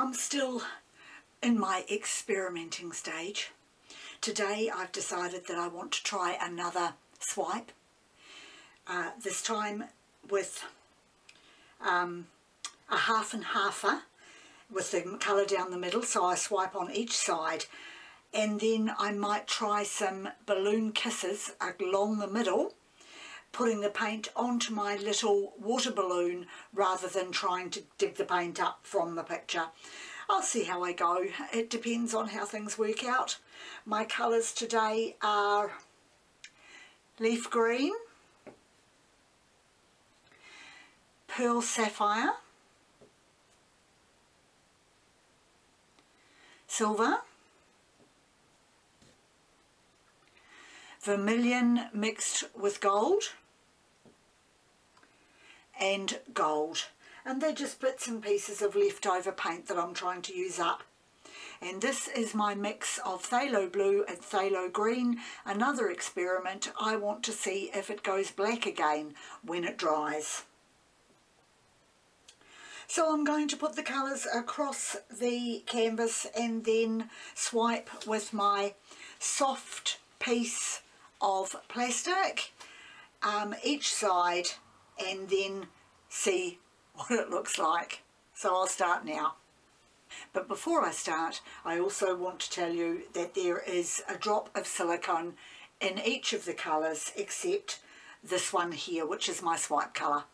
I'm still in my experimenting stage. Today I've decided that I want to try another swipe, this time with a half and halfer with the colour down the middle, so I swipe on each side, and then I might try some balloon kisses along the middle, putting the paint onto my little water balloon rather than trying to dig the paint up from the picture. I'll see how I go. It depends on how things work out. My colours today are leaf green, pearl sapphire, silver, vermilion mixed with gold, and gold. And they're just bits and pieces of leftover paint that I'm trying to use up. And this is my mix of phthalo blue and phthalo green, another experiment. I want to see if it goes black again when it dries. So I'm going to put the colours across the canvas and then swipe with my soft piece of plastic each side, and then see what it looks like. So I'll start now. But before I start, I also want to tell you that there is a drop of silicone in each of the colours except this one here, which is my swipe colour.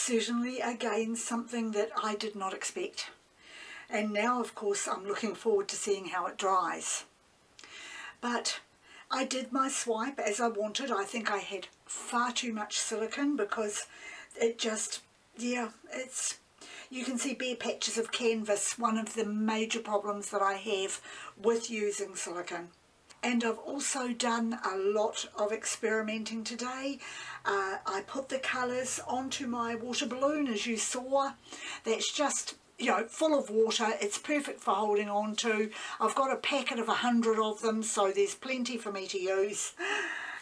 certainly again something that I did not expect. And now of course I'm looking forward to seeing how it dries. But I did my swipe as I wanted. I think I had far too much silicone because it just, yeah, you can see bare patches of canvas, one of the major problems that I have with using silicone. And I've also done a lot of experimenting today. I put the colours onto my water balloon, as you saw. That's just, you know, full of water. It's perfect for holding on to. I've got a packet of 100 of them, so there's plenty for me to use.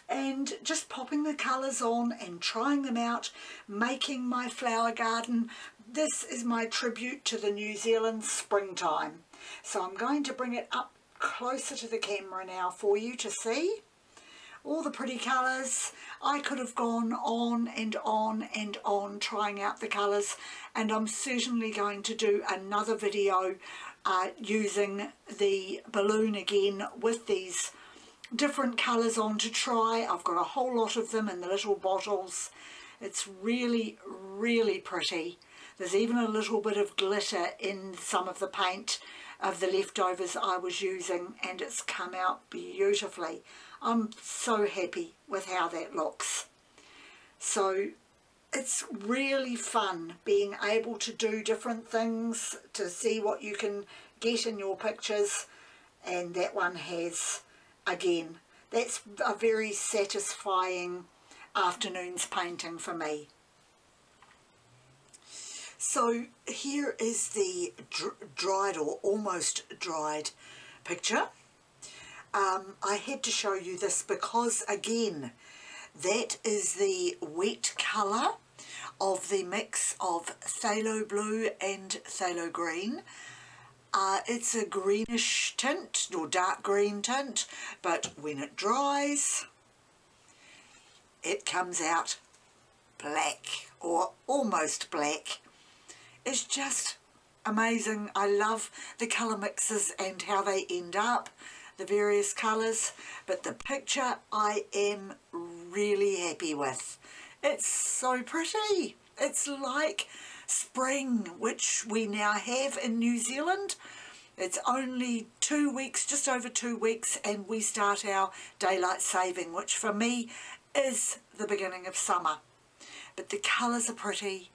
And just popping the colours on and trying them out, making my flower garden. This is my tribute to the New Zealand springtime. So I'm going to bring it up closer to the camera now for you to see all the pretty colours. I could have gone on and on and on trying out the colours, and I'm certainly going to do another video using the balloon again with these different colours on to try. I've got a whole lot of them in the little bottles. It's really, really pretty. There's even a little bit of glitter in some of the paint of the leftovers I was using, and it's come out beautifully. I'm so happy with how that looks. So it's really fun being able to do different things, to see what you can get in your pictures, and that one has, again, that's a very satisfying afternoon's painting for me. So here is the dried or almost dried picture. I had to show you this because, again, that is the wet colour of the mix of phthalo blue and phthalo green. It's a greenish tint or dark green tint, but when it dries it comes out black or almost black. It's just amazing. I love the colour mixes and how they end up, the various colours, but the picture I am really happy with. It's so pretty. It's like spring, which we now have in New Zealand. It's only 2 weeks, just over 2 weeks, and we start our daylight saving, which for me is the beginning of summer. But the colours are pretty.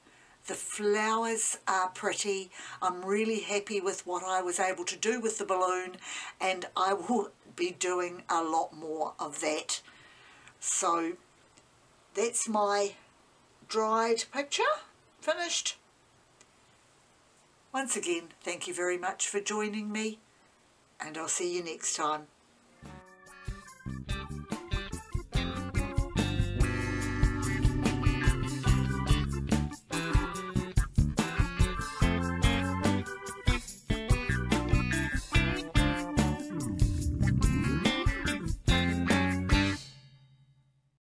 The flowers are pretty. I'm really happy with what I was able to do with the balloon, and I will be doing a lot more of that. So that's my dried picture finished. Once again, thank you very much for joining me, and I'll see you next time.